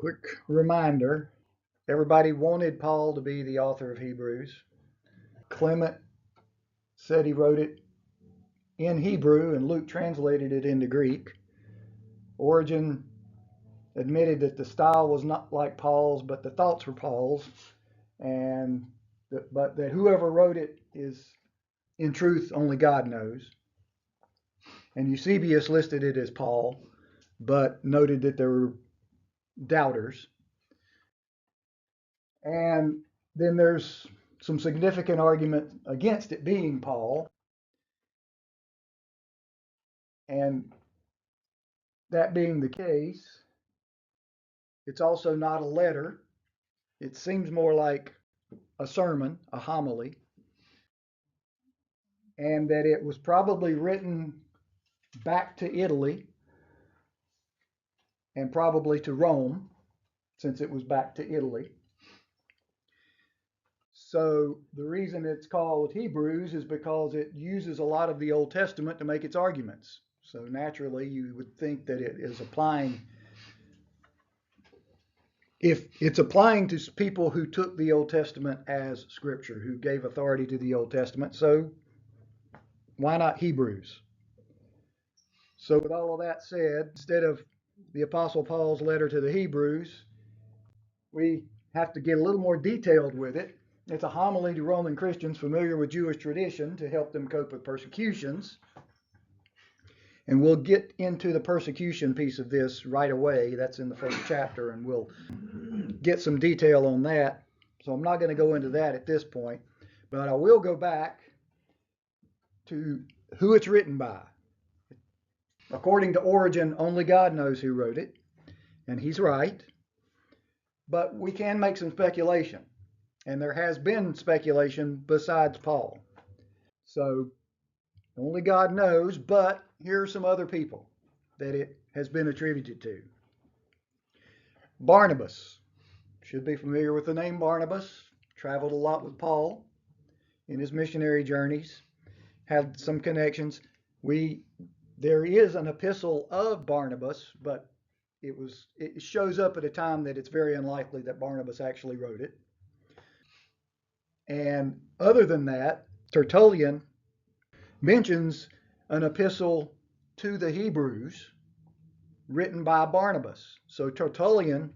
Quick reminder, everybody wanted Paul to be the author of Hebrews. Clement said he wrote it in Hebrew and Luke translated it into Greek. Origen admitted that the style was not like Paul's, but the thoughts were Paul's, but that whoever wrote it is, in truth, only God knows. And Eusebius listed it as Paul, but noted that there were doubters. And then there's some significant argument against it being Paul. And that being the case, it's also not a letter. It seems more like a sermon, a homily, and that it was probably written back to Italy and probably to Rome, since it was back to Italy. So the reason it's called Hebrews is because it uses a lot of the Old Testament to make its arguments. So naturally, you would think that it is applying, if it's applying to people who took the Old Testament as scripture, who gave authority to the Old Testament. So why not Hebrews? So with all of that said, instead of the Apostle Paul's letter to the Hebrews, we have to get a little more detailed with it. It's a homily to Roman Christians familiar with Jewish tradition to help them cope with persecutions. And we'll get into the persecution piece of this right away. That's in the first chapter, and we'll get some detail on that. So I'm not going to go into that at this point, but I will go back to who it's written by. According to Origen, only God knows who wrote it, and he's right. But we can make some speculation, and there has been speculation besides Paul. So only God knows, but here are some other people that it has been attributed to. Barnabas, should be familiar with the name Barnabas, traveled a lot with Paul in his missionary journeys, had some connections. There is an epistle of Barnabas, but it shows up at a time that it's very unlikely that Barnabas actually wrote it. And other than that, Tertullian mentions an epistle to the Hebrews written by Barnabas. So Tertullian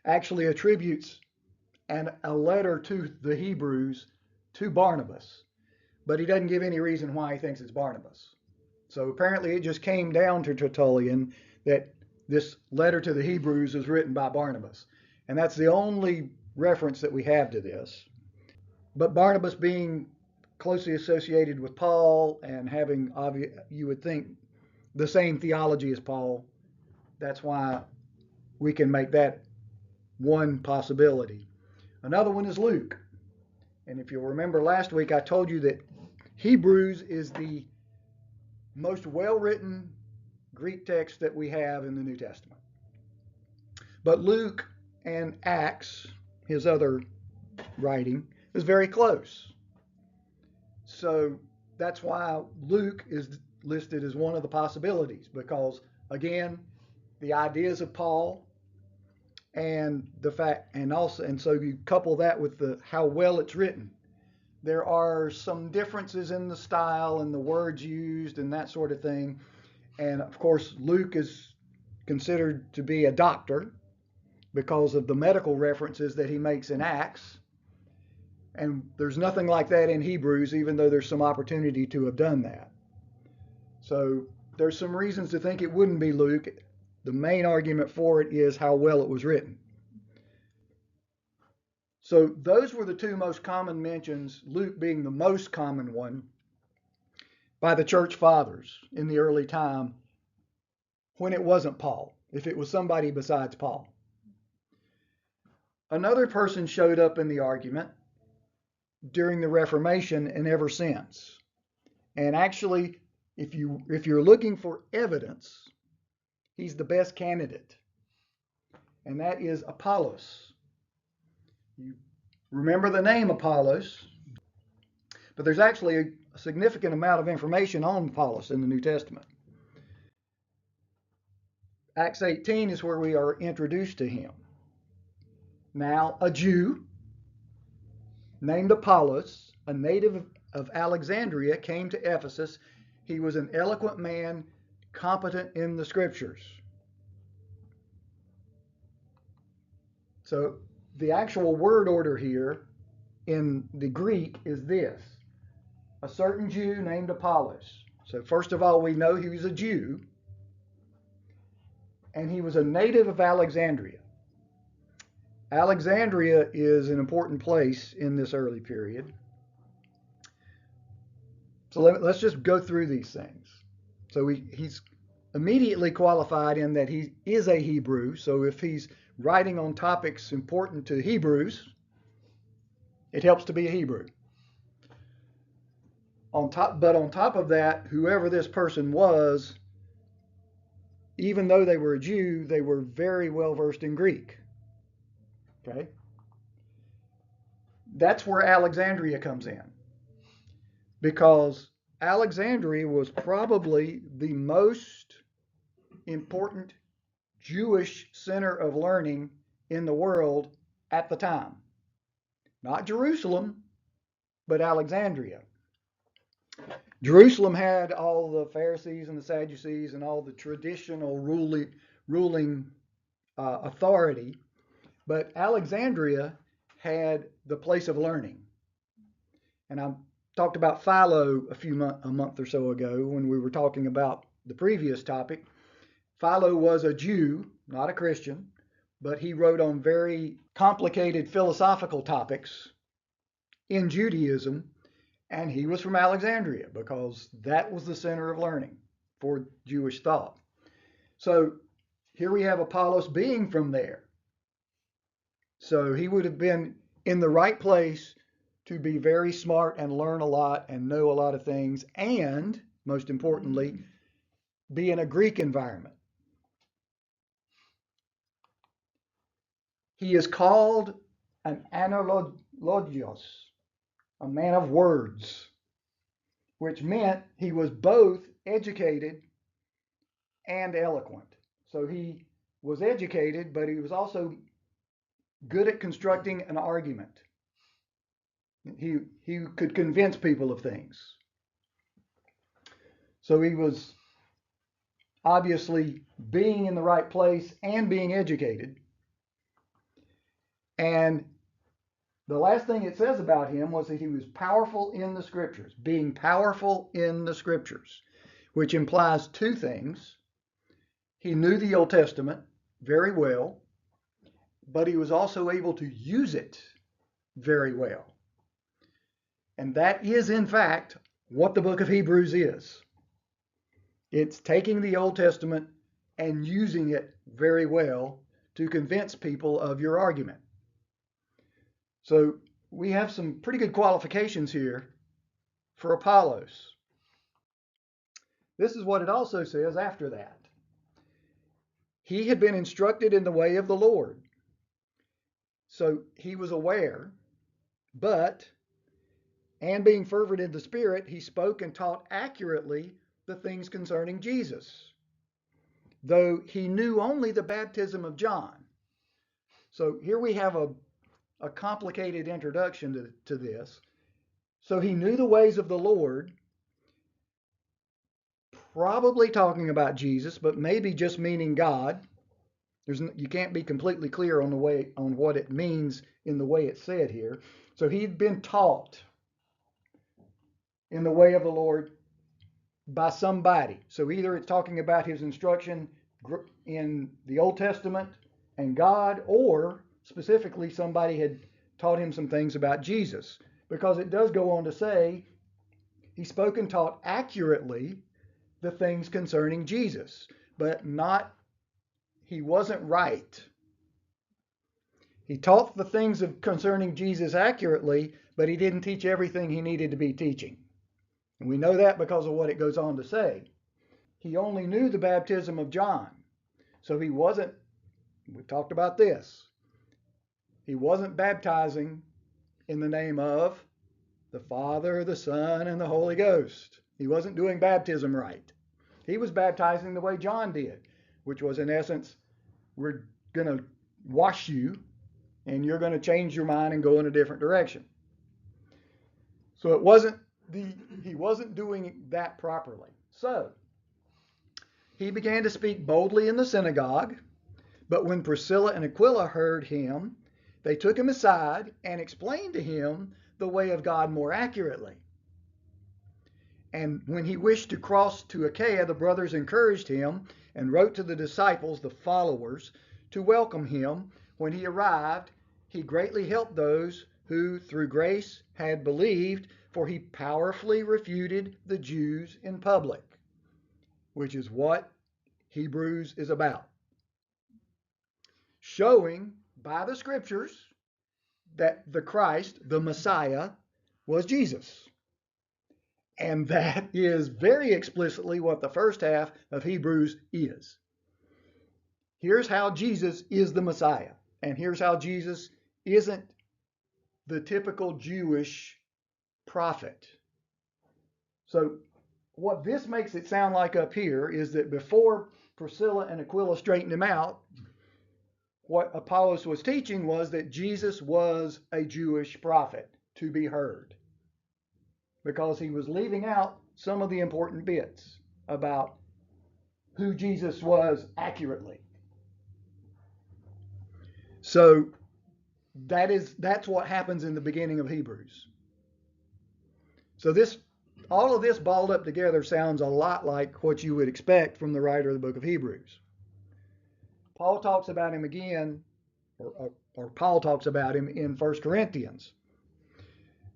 actually attributes a letter to the Hebrews to Barnabas, but he doesn't give any reason why he thinks it's Barnabas. So apparently it just came down to Tertullian that this letter to the Hebrews is written by Barnabas. And that's the only reference that we have to this. But Barnabas being closely associated with Paul and having, you would think, the same theology as Paul, that's why we can make that one possibility. Another one is Luke. And if you'll remember last week, I told you that Hebrews is the most well-written Greek text that we have in the New Testament. But Luke and Acts, his other writing, is very close. So that's why Luke is listed as one of the possibilities, because again, the ideas of Paul and the fact, and so you couple that with how well it's written. There are some differences in the style and the words used and that sort of thing. And of course, Luke is considered to be a doctor because of the medical references that he makes in Acts. And there's nothing like that in Hebrews, even though there's some opportunity to have done that. So there's some reasons to think it wouldn't be Luke. The main argument for it is how well it was written. So those were the two most common mentions, Luke being the most common one, by the church fathers in the early time when it wasn't Paul, if it was somebody besides Paul. Another person showed up in the argument during the Reformation and ever since. And actually, if you're looking for evidence, he's the best candidate. And that is Apollos. You remember the name Apollos, but there's actually a significant amount of information on Apollos in the New Testament. Acts 18 is where we are introduced to him. Now, a Jew named Apollos, a native of Alexandria, came to Ephesus. He was an eloquent man, competent in the scriptures. So the actual word order here in the Greek is this: a certain Jew named Apollos. So first of all, we know he was a Jew, and he was a native of Alexandria. Alexandria is an important place in this early period. So let's just go through these things. So he's immediately qualified in that he is a Hebrew. So if he's writing on topics important to Hebrews, it helps to be a Hebrew. On top of that, whoever this person was, even though they were a Jew, they were very well versed in Greek. Okay? That's where Alexandria comes in, because Alexandria was probably the most important Jewish center of learning in the world at the time. Not Jerusalem, but Alexandria. Jerusalem had all the Pharisees and the Sadducees and all the traditional ruling authority, but Alexandria had the place of learning. And I talked about Philo a month or so ago when we were talking about the previous topic. Philo was a Jew, not a Christian, but he wrote on very complicated philosophical topics in Judaism, and he was from Alexandria because that was the center of learning for Jewish thought. So here we have Apollos being from there. So he would have been in the right place to be very smart and learn a lot and know a lot of things, and most importantly, be in a Greek environment. He is called an analogios, a man of words, which meant he was both educated and eloquent. So he was educated, but he was also good at constructing an argument. He could convince people of things. So he was obviously being in the right place and being educated. And the last thing it says about him was that he was powerful in the scriptures, being powerful in the scriptures, which implies two things. He knew the Old Testament very well, but he was also able to use it very well. And that is, in fact, what the book of Hebrews is. It's taking the Old Testament and using it very well to convince people of your argument. So we have some pretty good qualifications here for Apollos. This is what it also says after that. He had been instructed in the way of the Lord. So he was aware, and being fervent in the Spirit, he spoke and taught accurately the things concerning Jesus, though he knew only the baptism of John. So here we have a complicated introduction to this. So he knew the ways of the Lord, probably talking about Jesus, but maybe just meaning God. You can't be completely clear on what it means in the way it's said here. So he'd been taught in the way of the Lord by somebody. So either it's talking about his instruction in the Old Testament and God, or specifically somebody had taught him some things about Jesus, because it does go on to say he spoke and taught accurately the things concerning Jesus, but he wasn't right. He taught the things concerning Jesus accurately, but he didn't teach everything he needed to be teaching. And we know that because of what it goes on to say. He only knew the baptism of John. So we talked about this. He wasn't baptizing in the name of the Father, the Son, and the Holy Ghost. He wasn't doing baptism right. He was baptizing the way John did, which was in essence, we're going to wash you and you're going to change your mind and go in a different direction. So he wasn't doing that properly. So he began to speak boldly in the synagogue, but when Priscilla and Aquila heard him, they took him aside and explained to him the way of God more accurately. And when he wished to cross to Achaia, the brothers encouraged him and wrote to the disciples, the followers, to welcome him. When he arrived, he greatly helped those who through grace had believed, for he powerfully refuted the Jews in public, which is what Hebrews is about. Showing by the scriptures that the Christ, the Messiah, was Jesus. And that is very explicitly what the first half of Hebrews is. Here's how Jesus is the Messiah. And here's how Jesus isn't the typical Jewish prophet. So what this makes it sound like up here is that before Priscilla and Aquila straightened him out, what Apollos was teaching was that Jesus was a Jewish prophet to be heard, because he was leaving out some of the important bits about who Jesus was accurately. So that's what happens in the beginning of Hebrews. So all of this balled up together sounds a lot like what you would expect from the writer of the book of Hebrews. Paul talks about him again, or Paul talks about him in 1 Corinthians.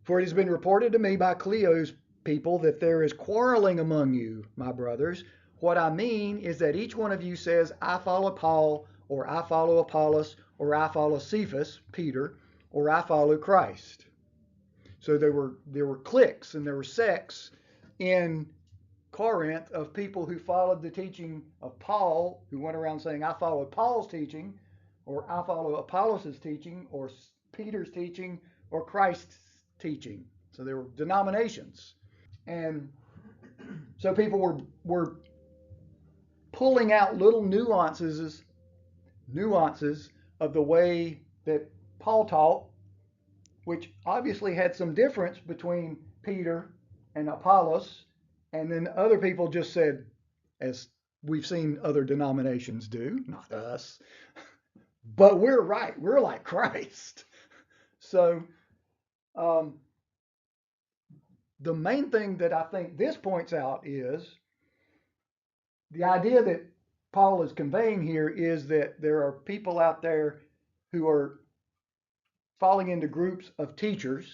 For it has been reported to me by Cleo's people that there is quarreling among you, my brothers. What I mean is that each one of you says, I follow Paul, or I follow Apollos, or I follow Cephas, Peter, or I follow Christ. So there were cliques and there were sects in Corinth of people who followed the teaching of Paul, who went around saying, I follow Paul's teaching, or I follow Apollos' teaching, or Peter's teaching, or Christ's teaching. So there were denominations. And so people were pulling out little nuances of the way that Paul taught, which obviously had some difference between Peter and Apollos. And then other people just said, as we've seen other denominations do, not us, but we're right. We're like Christ. So the main thing that I think this points out is the idea that Paul is conveying here is that there are people out there who are falling into groups of teachers.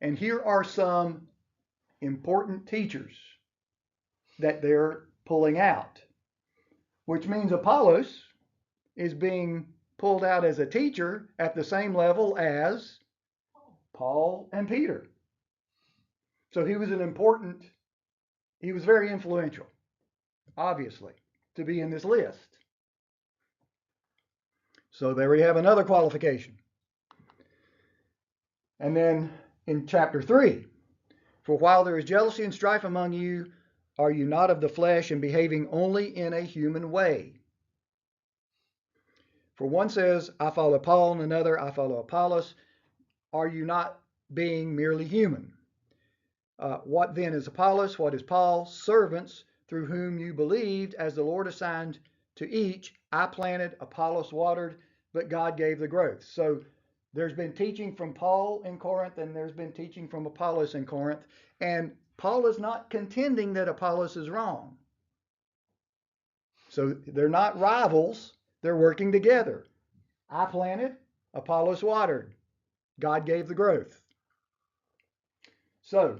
And here are some important teachers that they're pulling out, which means Apollos is being pulled out as a teacher at the same level as Paul and Peter. So he was very influential, obviously, to be in this list. So there we have another qualification. And then in chapter 3, for while there is jealousy and strife among you, are you not of the flesh and behaving only in a human way? For one says, I follow Paul, and another, I follow Apollos. Are you not being merely human? What then is Apollos? What is Paul? Servants through whom you believed, as the Lord assigned to each. I planted, Apollos watered, but God gave the growth. So there's been teaching from Paul in Corinth, and there's been teaching from Apollos in Corinth. And Paul is not contending that Apollos is wrong. So they're not rivals. They're working together. I planted, Apollos watered. God gave the growth. So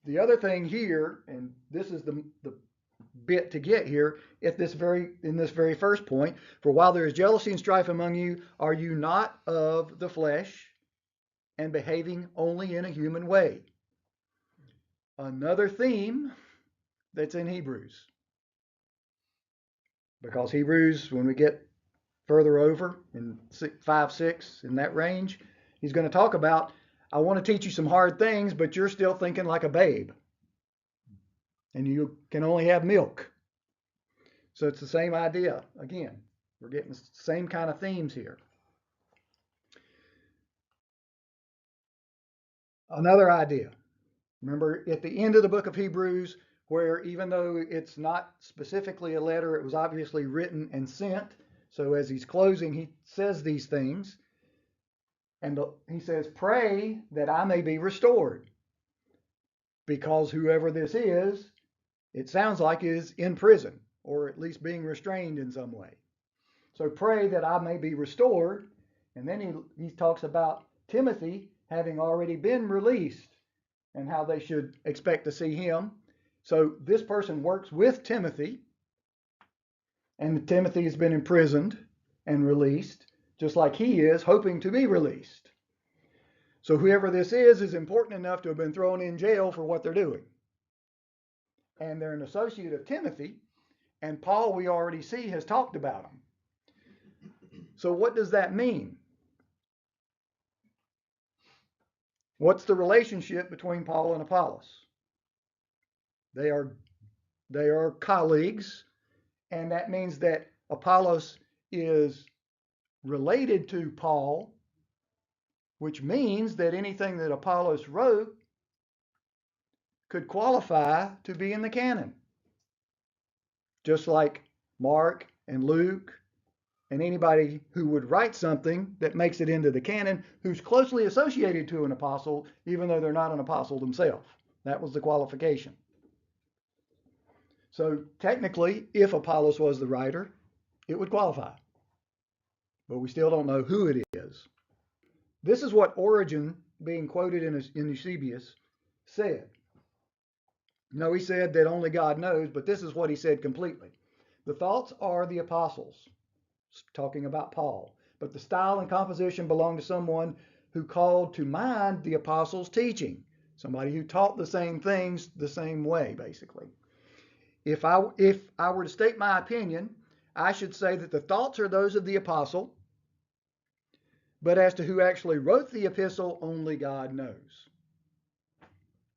the other thing here, and this is the bit to get here, in this very first point, for while there is jealousy and strife among you, are you not of the flesh and behaving only in a human way? Another theme that's in Hebrews. Because Hebrews, when we get further over in 5, 6, in that range, he's going to talk about, I want to teach you some hard things, but you're still thinking like a babe. And you can only have milk. So it's the same idea. Again, we're getting the same kind of themes here. Another idea. Remember at the end of the book of Hebrews, where even though it's not specifically a letter, it was obviously written and sent. So as he's closing, he says these things. And he says, pray that I may be restored. Because whoever this is, it sounds like is in prison, or at least being restrained in some way. So pray that I may be restored. And then he talks about Timothy having already been released and how they should expect to see him. So this person works with Timothy, and Timothy has been imprisoned and released, just like he is, hoping to be released. So whoever this is important enough to have been thrown in jail for what they're doing. And they're an associate of Timothy, and Paul, we already see, has talked about them. So what does that mean? What's the relationship between Paul and Apollos? They are colleagues, and that means that Apollos is related to Paul, which means that anything that Apollos wrote could qualify to be in the canon. Just like Mark and Luke and anybody who would write something that makes it into the canon who's closely associated to an apostle, even though they're not an apostle themselves. That was the qualification. So technically, if Apollos was the writer, it would qualify. But we still don't know who it is. This is what Origen, being quoted in Eusebius, said. No, he said that only God knows, but this is what he said completely. The thoughts are the apostles, talking about Paul, but the style and composition belong to someone who called to mind the apostles' teaching, somebody who taught the same things the same way, basically. If I were to state my opinion, I should say that the thoughts are those of the apostle, but as to who actually wrote the epistle, only God knows.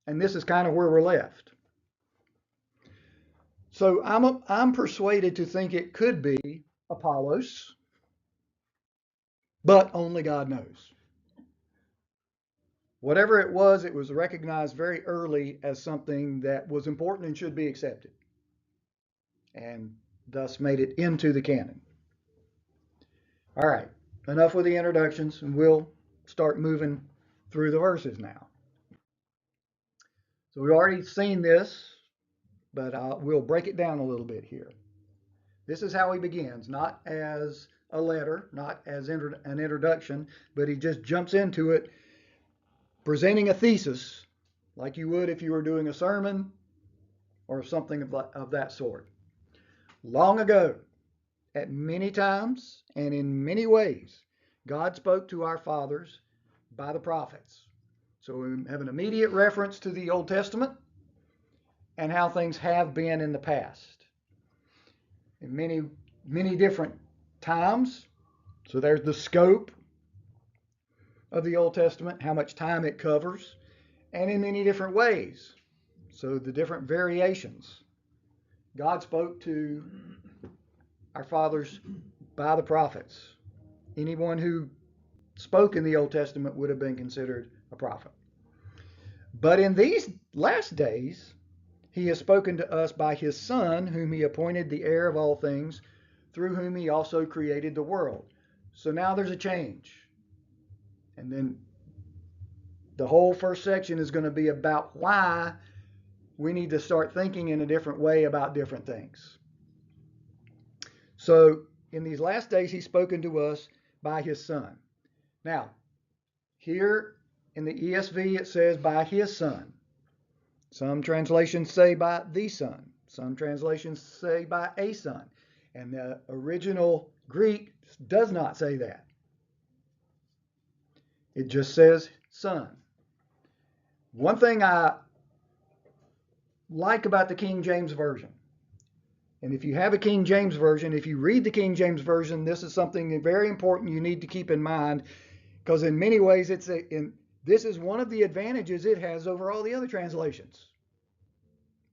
And this is kind of where we're left. So I'm persuaded to think it could be Apollos, but only God knows. Whatever it was recognized very early as something that was important and should be accepted, and thus made it into the canon. All right, enough with the introductions, and we'll start moving through the verses now. So we've already seen this, but we'll break it down a little bit here. This is how he begins, not as a letter, not as an introduction, but he just jumps into it, presenting a thesis like you would if you were doing a sermon or something of that sort. Long ago, at many times and in many ways, God spoke to our fathers by the prophets. So we have an immediate reference to the Old Testament and how things have been in the past. In many different times. So there's the scope of the Old Testament, how much time it covers, and in many different ways. So the different variations. God spoke to our fathers by the prophets. Anyone who spoke in the Old Testament would have been considered a prophet. But in these last days, he has spoken to us by his Son, whom he appointed the heir of all things, through whom he also created the world. So now there's a change. And then the whole first section is going to be about why we need to start thinking in a different way about different things. So in these last days, he's spoken to us by his Son. Now, here in the ESV, it says by his Son. Some translations say by the Son. Some translations say by a Son. And the original Greek does not say that. It just says Son. One thing I like about the King James Version, and if you have a King James Version, if you read the King James Version, this is something very important you need to keep in mind, because in many ways this is one of the advantages it has over all the other translations.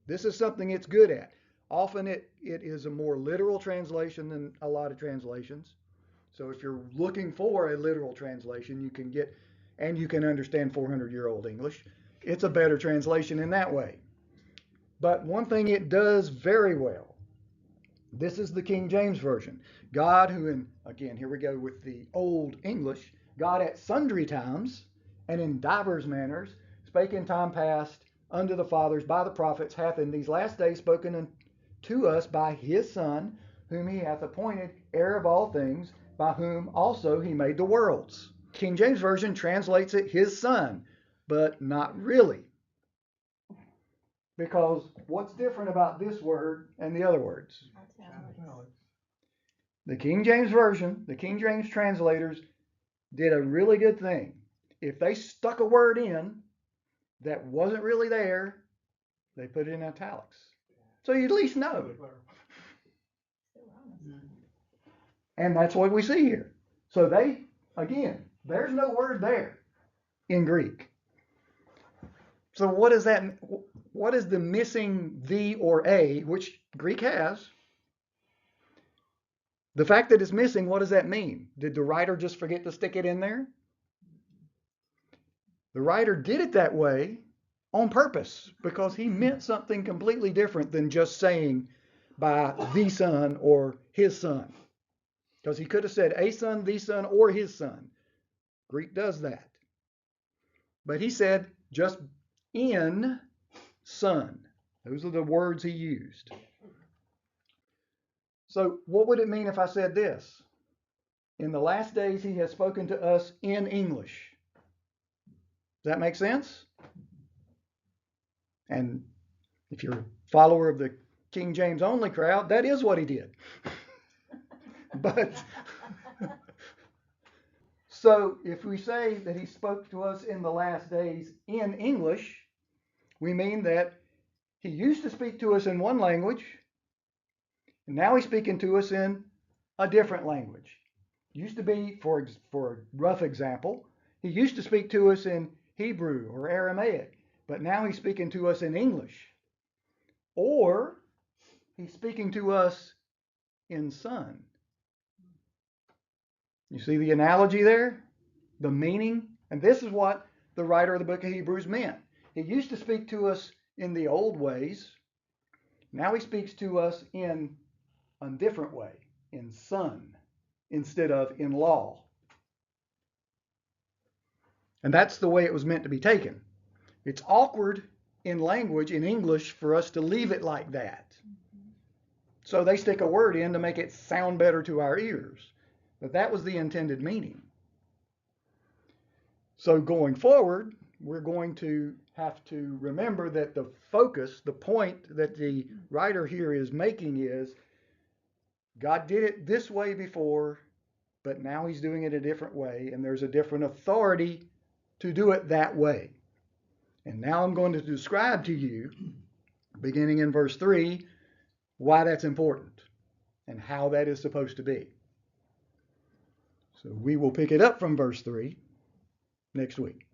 This is something it's good at. Often it is a more literal translation than a lot of translations. So if you're looking for a literal translation, you can get, and you can understand 400-year-old English, it's a better translation in that way. But one thing it does very well, this is the King James Version. God who again, here we go with the Old English, God at sundry times and in divers manners spake in time past unto the fathers by the prophets, hath in these last days spoken to us by his Son, whom he hath appointed heir of all things, by whom also he made the worlds. King James Version translates it his Son, but not really. Because what's different about this word and the other words? The King James Version, the King James translators did a really good thing. If they stuck a word in that wasn't really there, they put it in italics. So you at least know. And that's what we see here. So there's no word there in Greek. So what is that? What is the missing the or a, which Greek has? The fact that it's missing, what does that mean? Did the writer just forget to stick it in there? The writer did it that way on purpose because he meant something completely different than just saying by the Son or his Son. Because he could have said a son, the Son, or his Son. Greek does that. But he said just in Son. Those are the words he used. So what would it mean if I said this? In the last days he has spoken to us in English. Does that make sense? And if you're a follower of the King James only crowd, that is what he did. But so if we say that he spoke to us in the last days in English, we mean that he used to speak to us in one language, and now he's speaking to us in a different language. Used to be, for a rough example, he used to speak to us in Hebrew or Aramaic, but now he's speaking to us in English. Or he's speaking to us in Son. You see the analogy there? The meaning? And this is what the writer of the book of Hebrews meant. He used to speak to us in the old ways. Now he speaks to us in a different way, in Son, instead of in law. And that's the way it was meant to be taken. It's awkward in language, in English, for us to leave it like that. So they stick a word in to make it sound better to our ears. But that was the intended meaning. So going forward, we're going to have to remember that the focus, the point that the writer here is making is God did it this way before, but now he's doing it a different way, and there's a different authority to do it that way. And now I'm going to describe to you, beginning in verse 3, why that's important and how that is supposed to be. So we will pick it up from verse 3 next week.